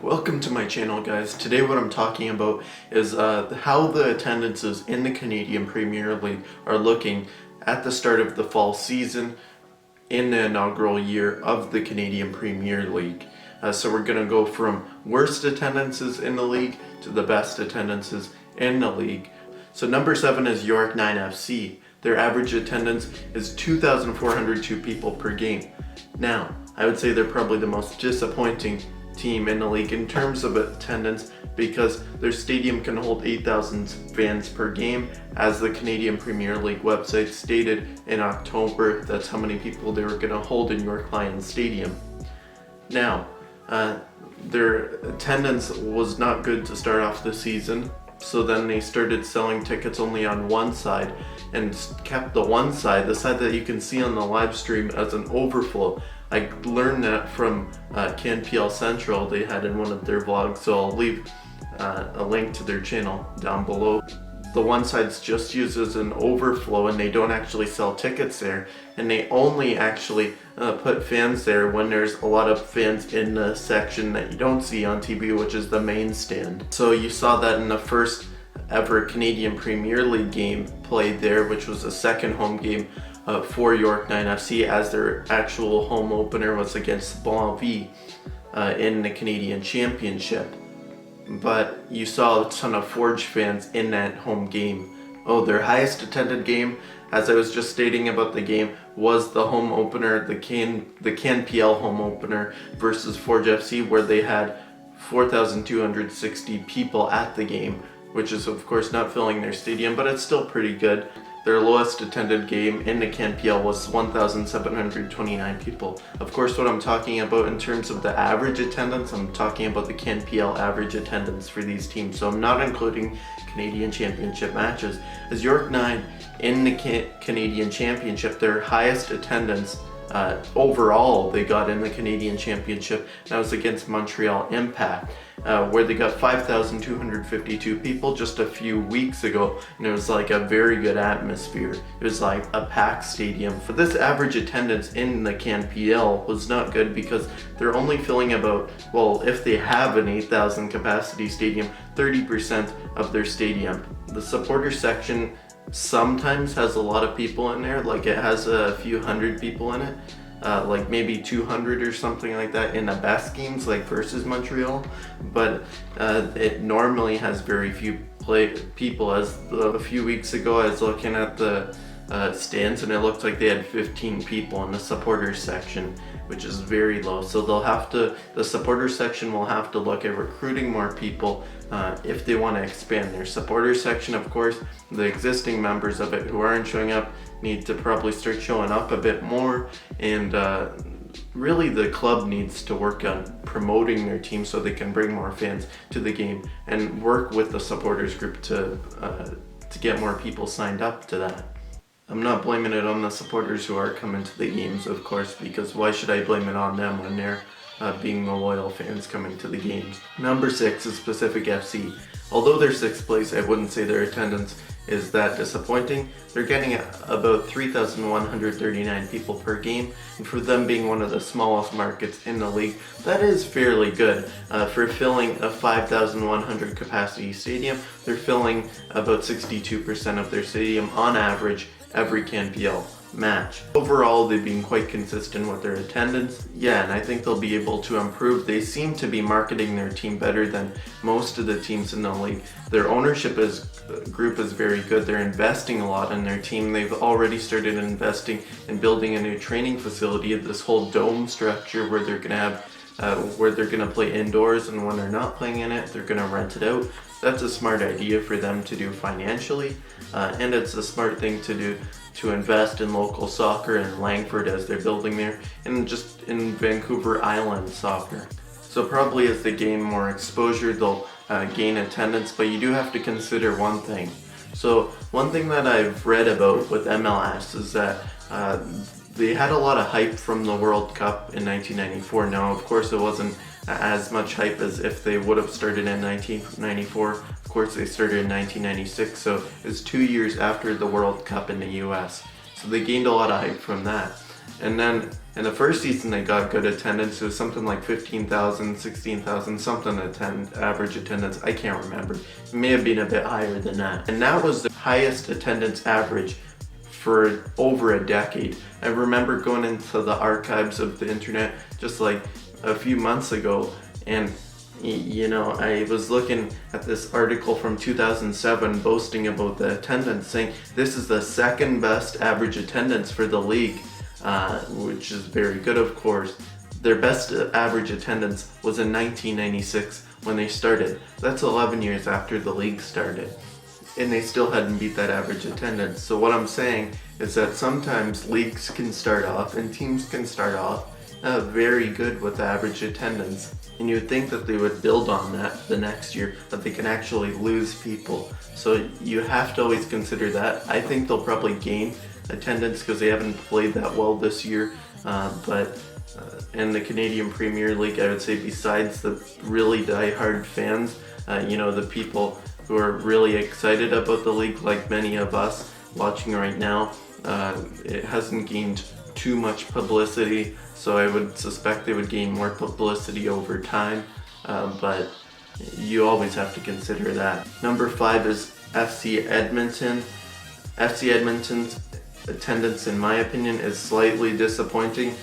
Welcome to my channel, guys. Today what I'm talking about is how the attendances in the Canadian Premier League are looking at the start of the fall season in the inaugural year of the Canadian Premier League. So we're going to go from worst attendances in the league to the best attendances in the league. So number 7 is York 9 FC. Their average attendance is 2,402 people per game. Now, I would say they're probably the most disappointing team in the league in terms of attendance because their stadium can hold 8,000 fans per game. As the Canadian Premier League website stated in October, that's how many people they were going to hold in York Lions Stadium. Now, their attendance was not good to start off the season, so then they started selling tickets only on one side and kept the one side, the side that you can see on the live stream, as an overflow. I learned that from CanPL Central. They had in one of their vlogs, so I'll leave a link to their channel down below. The one side's just used as an overflow and they don't actually sell tickets there, and they only actually put fans there when there's a lot of fans in the section that you don't see on TV, which is the main stand. So you saw that in the first ever Canadian Premier League game played there, which was the second home game for York 9 FC, as their actual home opener was against Cavalry in the Canadian Championship. But you saw a ton of Forge fans in that home game. Oh, their highest attended game, as I was just stating about the game, was the home opener, the CanPL home opener versus Forge FC, where they had 4,260 people at the game, which is of course not filling their stadium, but it's still pretty good. Their lowest attended game in the CanPL was 1,729 people. Of course, what I'm talking about in terms of the average attendance, I'm talking about the CanPL average attendance for these teams. So I'm not including Canadian Championship matches. As York 9 in the Canadian Championship, their highest attendance overall they got in the Canadian Championship, that was against Montreal Impact, where they got 5,252 people just a few weeks ago, and it was like a very good atmosphere. It was like a packed stadium. For this average attendance in the CanPL was not good because they're only filling about, well, if they have an 8,000 capacity stadium, 30% of their stadium. The supporter section sometimes has a lot of people in there, like it has a few hundred people in it, like maybe 200 or something like that in the best games, like versus Montreal, but it normally has very few people. As a few weeks ago I was looking at the stands and it looked like they had 15 people in the supporters section, which is very low. So the supporters section will have to look at recruiting more people if they want to expand their supporters section. Of course, the existing members of it who aren't showing up need to probably start showing up a bit more, and really the club needs to work on promoting their team so they can bring more fans to the game and work with the supporters group to get more people signed up to that. I'm not blaming it on the supporters who are coming to the games, of course, because why should I blame it on them when they're being the loyal fans coming to the games. Number 6 is Pacific FC. Although they're 6th place, I wouldn't say their attendance is that disappointing. They're getting about 3,139 people per game, and for them being one of the smallest markets in the league, that is fairly good. For filling a 5,100 capacity stadium, they're filling about 62% of their stadium on average every CanPL match. Overall, they've been quite consistent with their attendance. Yeah, and I think they'll be able to improve. They seem to be marketing their team better than most of the teams in the league. Their ownership group is very good. They're investing a lot in their team. They've already started investing in building a new training facility, this whole dome structure where they're gonna have where they're gonna play indoors, and when they're not playing in it, they're gonna rent it out. That's a smart idea for them to do financially, and it's a smart thing to do to invest in local soccer in Langford as they're building there, and just in Vancouver Island soccer. So probably as they gain more exposure, they'll gain attendance, but you do have to consider one thing. So one thing that I've read about with MLS is that they had a lot of hype from the World Cup in 1994. Now, of course, it wasn't as much hype as if they would have started in 1994. Of course, they started in 1996, so it's 2 years after the World Cup in the US. So they gained a lot of hype from that. And then And the first season they got good attendance. It was something like 15,000, 16,000, something average attendance. I can't remember. It may have been a bit higher than that. And that was the highest attendance average for over a decade. I remember going into the archives of the internet just like a few months ago, and you know, I was looking at this article from 2007 boasting about the attendance, saying this is the second best average attendance for the league, which is very good, of course. Their best average attendance was in 1996 when they started. That's 11 years after the league started. And they still hadn't beat that average attendance. So what I'm saying is that sometimes leagues can start off and teams can start off very good with average attendance. And you would think that they would build on that the next year, but they can actually lose people. So you have to always consider that. I think they'll probably gain attendance because they haven't played that well this year. But in the Canadian Premier League, I would say besides the really die-hard fans, you know, the people who are really excited about the league, like many of us watching right now, it hasn't gained too much publicity, so I would suspect they would gain more publicity over time, but you always have to consider that. Number 5 is FC Edmonton. FC Edmonton's attendance, in my opinion, is slightly disappointing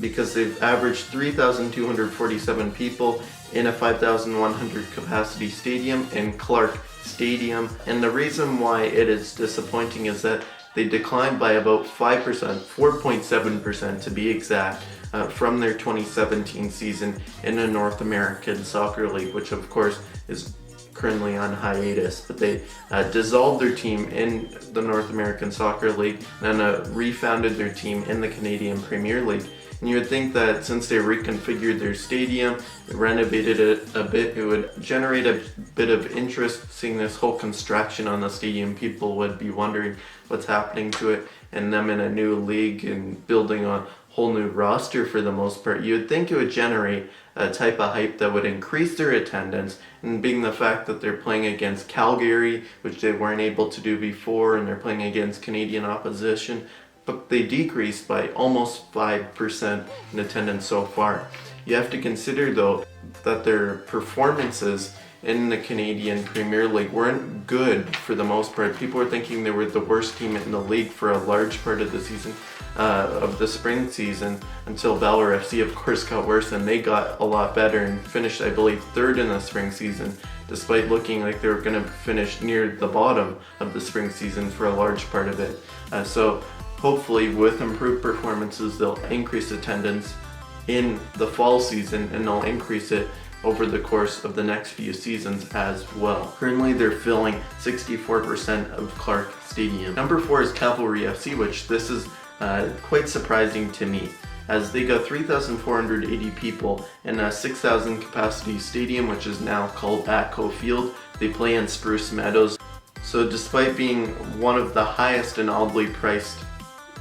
because they've averaged 3,247 people in a 5,100 capacity stadium in Clark Stadium. And the reason why it is disappointing is that they declined by about 5%, 4.7% to be exact, from their 2017 season in the North American Soccer League, which of course is currently on hiatus. But they dissolved their team in the North American Soccer League and refounded their team in the Canadian Premier League. And you would think that since they reconfigured their stadium, renovated it a bit, it would generate a bit of interest. Seeing this whole construction on the stadium, people would be wondering what's happening to it, and them in a new league and building a whole new roster for the most part. You would think it would generate a type of hype that would increase their attendance, and being the fact that they're playing against Calgary, which they weren't able to do before, and they're playing against Canadian opposition, but they decreased by almost 5% in attendance so far. You have to consider though that their performances in the Canadian Premier League weren't good for the most part. People were thinking they were the worst team in the league for a large part of the season, of the spring season, until Cavalry FC of course got worse, and they got a lot better and finished, I believe, 3rd in the spring season, despite looking like they were going to finish near the bottom of the spring season for a large part of it. So hopefully with improved performances they'll increase attendance in the fall season, and they'll increase it over the course of the next few seasons as well. Currently they're filling 64% of Clark Stadium. Number 4 is Cavalry FC, which this is quite surprising to me, as they got 3,480 people in a 6,000 capacity stadium, which is now called Atco Field. They play in Spruce Meadows. So despite being one of the highest and oddly priced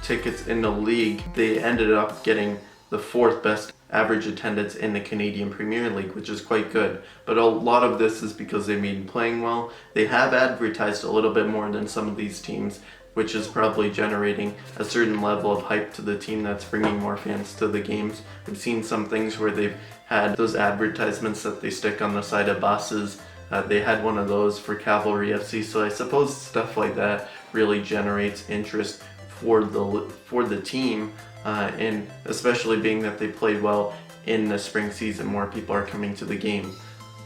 tickets in the league, they ended up getting the 4th best average attendance in the Canadian Premier League, which is quite good. But a lot of this is because they've been playing well. They have advertised a little bit more than some of these teams, which is probably generating a certain level of hype to the team that's bringing more fans to the games. I've seen some things where they've had those advertisements that they stick on the side of buses. They had one of those for Cavalry FC, so I suppose stuff like that really generates interest for the team, and especially being that they played well in the spring season, more people are coming to the game.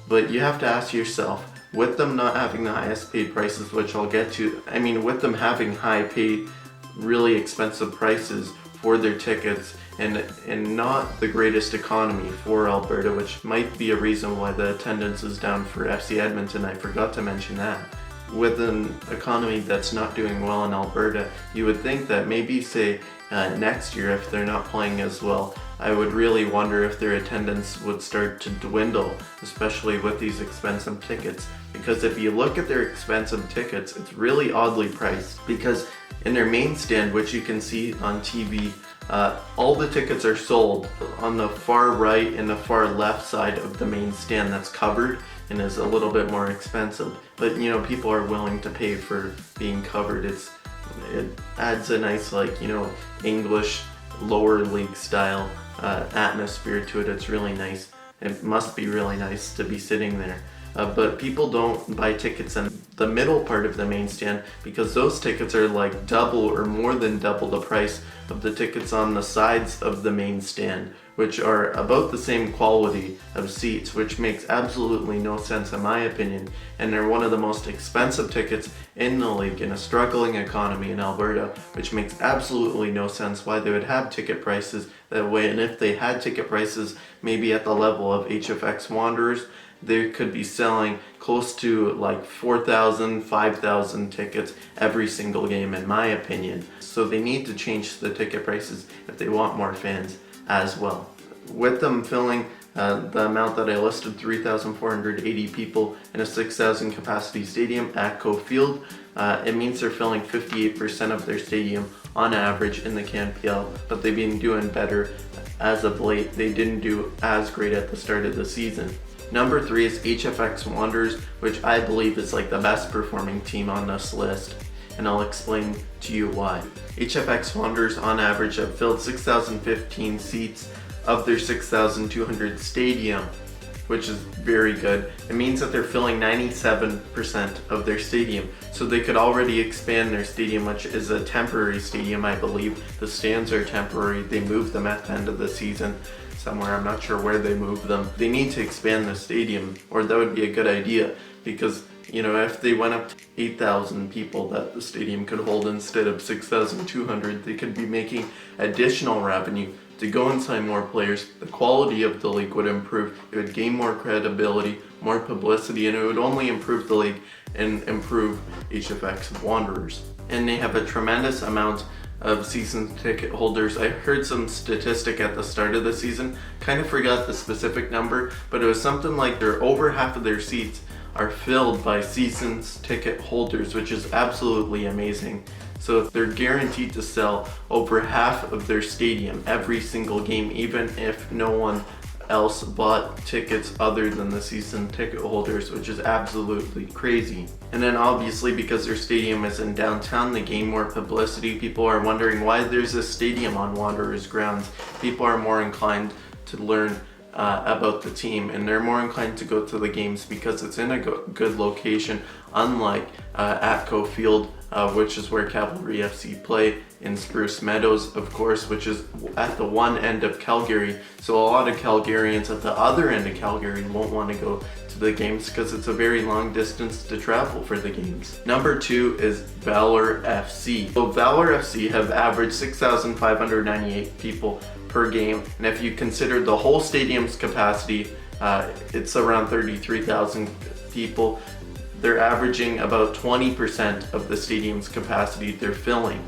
But you have to ask yourself, with them not having the highest paid prices, which I'll get to, I mean, with them having high paid, really expensive prices for their tickets, and not the greatest economy for Alberta, which might be a reason why the attendance is down for FC Edmonton. I forgot to mention that. With an economy that's not doing well in Alberta, you would think that maybe, say, next year, if they're not playing as well, I would really wonder if their attendance would start to dwindle, especially with these expensive tickets. Because if you look at their expensive tickets, it's really oddly priced, because in their main stand, which you can see on TV, all the tickets are sold on the far right and the far left side of the main stand that's covered and is a little bit more expensive. But you know, people are willing to pay for being covered. It adds a nice, like, you know, English lower league style atmosphere to it. It's really nice. It must be really nice to be sitting there. But people don't buy tickets in the middle part of the main stand because those tickets are like double or more than double the price of the tickets on the sides of the main stand, which are about the same quality of seats, which makes absolutely no sense in my opinion. And they're one of the most expensive tickets in the league in a struggling economy in Alberta, which makes absolutely no sense why they would have ticket prices that way. And if they had ticket prices maybe at the level of HFX Wanderers, they could be selling close to like 4,000, 5,000 tickets every single game in my opinion. So they need to change the ticket prices if they want more fans as well. With them filling the amount that I listed, 3,480 people in a 6,000 capacity stadium at Cove Field, it means they're filling 58% of their stadium on average in the CanPL, but they've been doing better as of late. They didn't do as great at the start of the season. Number 3 is HFX Wanderers, which I believe is like the best performing team on this list, and I'll explain to you why. HFX Wanderers on average have filled 6,015 seats of their 6,200 stadium, which is very good. It means that they're filling 97% of their stadium, so they could already expand their stadium, which is a temporary stadium, I believe. The stands are temporary. They moved them at the end of the season somewhere. I'm not sure where they moved them. They need to expand the stadium, or that would be a good idea, because you know, if they went up to 8,000 people that the stadium could hold instead of 6,200, they could be making additional revenue to go and sign more players. The quality of the league would improve. It would gain more credibility, more publicity, and it would only improve the league and improve HFX Wanderers. And they have a tremendous amount of season ticket holders. I heard some statistic at the start of the season, kind of forgot the specific number, but it was something like over half of their seats are filled by seasons ticket holders, which is absolutely amazing. So they're guaranteed to sell over half of their stadium every single game, even if no one else bought tickets other than the season ticket holders, which is absolutely crazy. And then obviously, because their stadium is in downtown, they gain more publicity. People are wondering why there's a stadium on Wanderers grounds. People are more inclined to learn about the team, and they're more inclined to go to the games because it's in a good location, unlike at Cove Field, which is where Cavalry FC play, in Spruce Meadows, of course, which is at the one end of Calgary. So a lot of Calgarians at the other end of Calgary won't want to go to the games because it's a very long distance to travel for the games. Number 2 is Valor FC. So Valor FC have averaged 6,598 people per game, and if you consider the whole stadium's capacity, it's around 33,000 people. They're averaging about 20% of the stadium's capacity they're filling.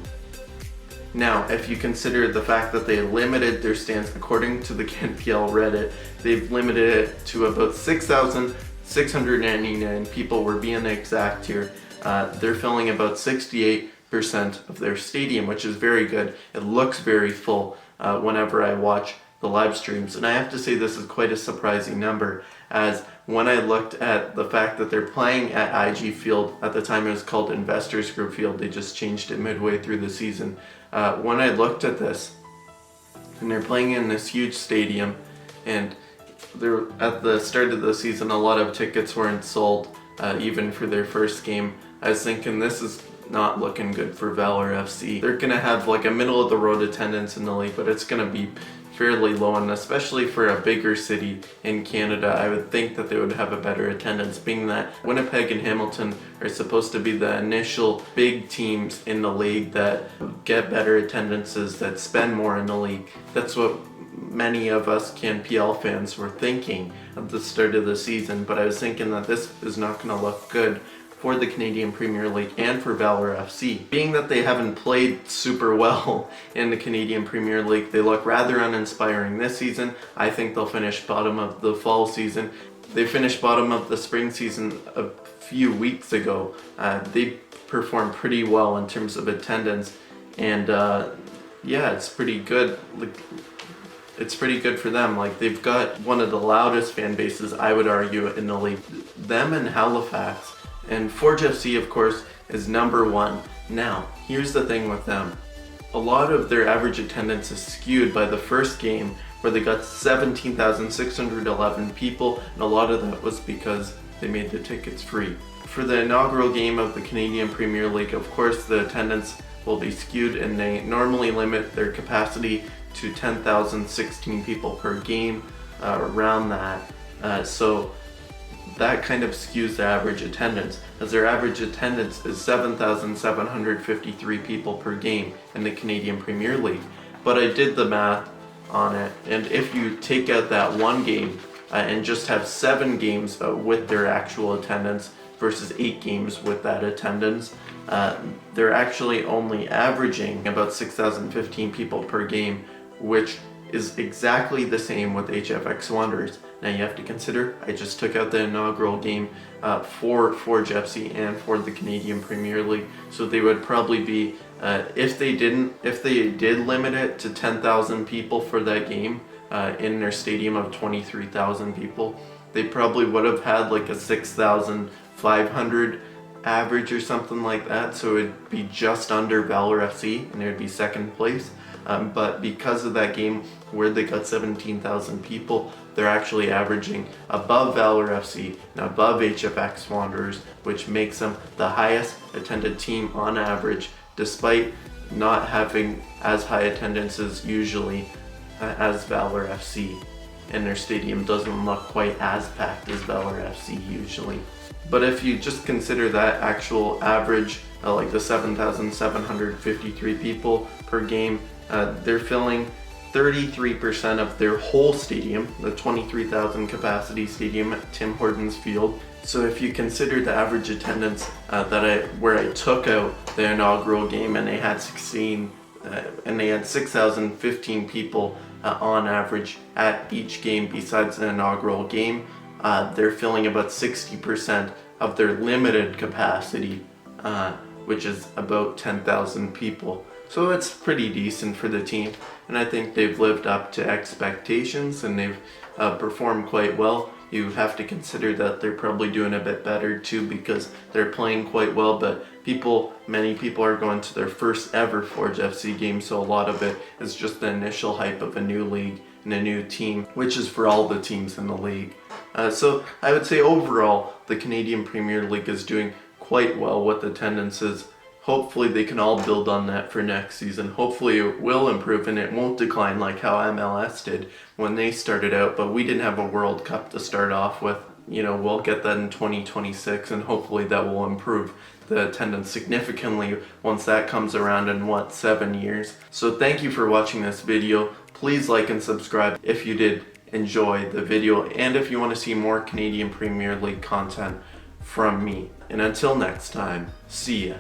Now, if you consider the fact that they limited their stands, according to the CanPL Reddit, they've limited it to about 6,699 people, we're being exact here. They're filling about 68% of their stadium, which is very good. It looks very full whenever I watch the live streams, and I have to say this is quite a surprising number, as when I looked at the fact that they're playing at IG Field, at the time it was called Investors Group Field, they just changed it midway through the season. When I looked at this, and they're playing in this huge stadium, and they're at the start of the season, a lot of tickets weren't sold, even for their first game. I was thinking, this is not looking good for Valor FC. They're gonna have like a middle of the road attendance in the league, but it's gonna be fairly low, and especially for a bigger city in Canada, I would think that they would have a better attendance, being that Winnipeg and Hamilton are supposed to be the initial big teams in the league that get better attendances, that spend more in the league. That's what many of us CanPL fans were thinking at the start of the season, but I was thinking that this is not going to look good for the Canadian Premier League and for Valor FC. Being that they haven't played super well in the Canadian Premier League, they look rather uninspiring this season. I think they'll finish bottom of the fall season. They finished bottom of the spring season a few weeks ago. They performed pretty well in terms of attendance, and yeah, it's pretty good. It's pretty good for them. Like, they've got one of the loudest fan bases, I would argue, in the league. Them and Halifax. And Forge FC, of course, is number 1. Now, here's the thing with them. a lot of their average attendance is skewed by the first game where they got 17,611 people, and a lot of that was because they made the tickets free. For the inaugural game of the Canadian Premier League, of course, the attendance will be skewed, and they normally limit their capacity to 10,016 people per game, around that. So that kind of skews the average attendance, as their average attendance is 7,753 people per game in the Canadian Premier League. But I did the math on it, and if you take out that one game and just have 7 games with their actual attendance versus 8 games with that attendance, they're actually only averaging about 6,015 people per game, which is exactly the same with HFX Wanderers. Now you have to consider, I just took out the inaugural game for Forge FC and for the Canadian Premier League, so they would probably be, if they did limit it to 10,000 people for that game in their stadium of 23,000 people, they probably would have had like a 6,500 average or something like that, so it'd be just under Valor FC and it would be second place. But because of that game where they got 17,000 people, they're actually averaging above Valor FC and above HFX Wanderers, which makes them the highest attended team on average, despite not having as high attendances usually as Valor FC. And their stadium doesn't look quite as packed as Valor FC usually. But if you just consider that actual average, like the 7,753 people per game, they're filling 33% of their whole stadium, the 23,000 capacity stadium at Tim Hortons Field. So if you consider the average attendance where I took out the inaugural game and they had 6,015 people on average at each game besides the inaugural game, they're filling about 60% of their limited capacity, which is about 10,000 people. So it's pretty decent for the team, and I think they've lived up to expectations and they've performed quite well. You have to consider that they're probably doing a bit better too because they're playing quite well, but many people are going to their first ever Forge FC game, so a lot of it is just the initial hype of a new league and a new team, which is for all the teams in the league. So I would say overall the Canadian Premier League is doing quite well with attendances. Hopefully they can all build on that for next season. Hopefully it will improve and it won't decline like how MLS did when they started out, but we didn't have a World Cup to start off with. You know, we'll get that in 2026 and hopefully that will improve the attendance significantly once that comes around in 7 years. So thank you for watching this video. Please like and subscribe if you did enjoy the video and if you want to see more Canadian Premier League content from me. And until next time, see ya.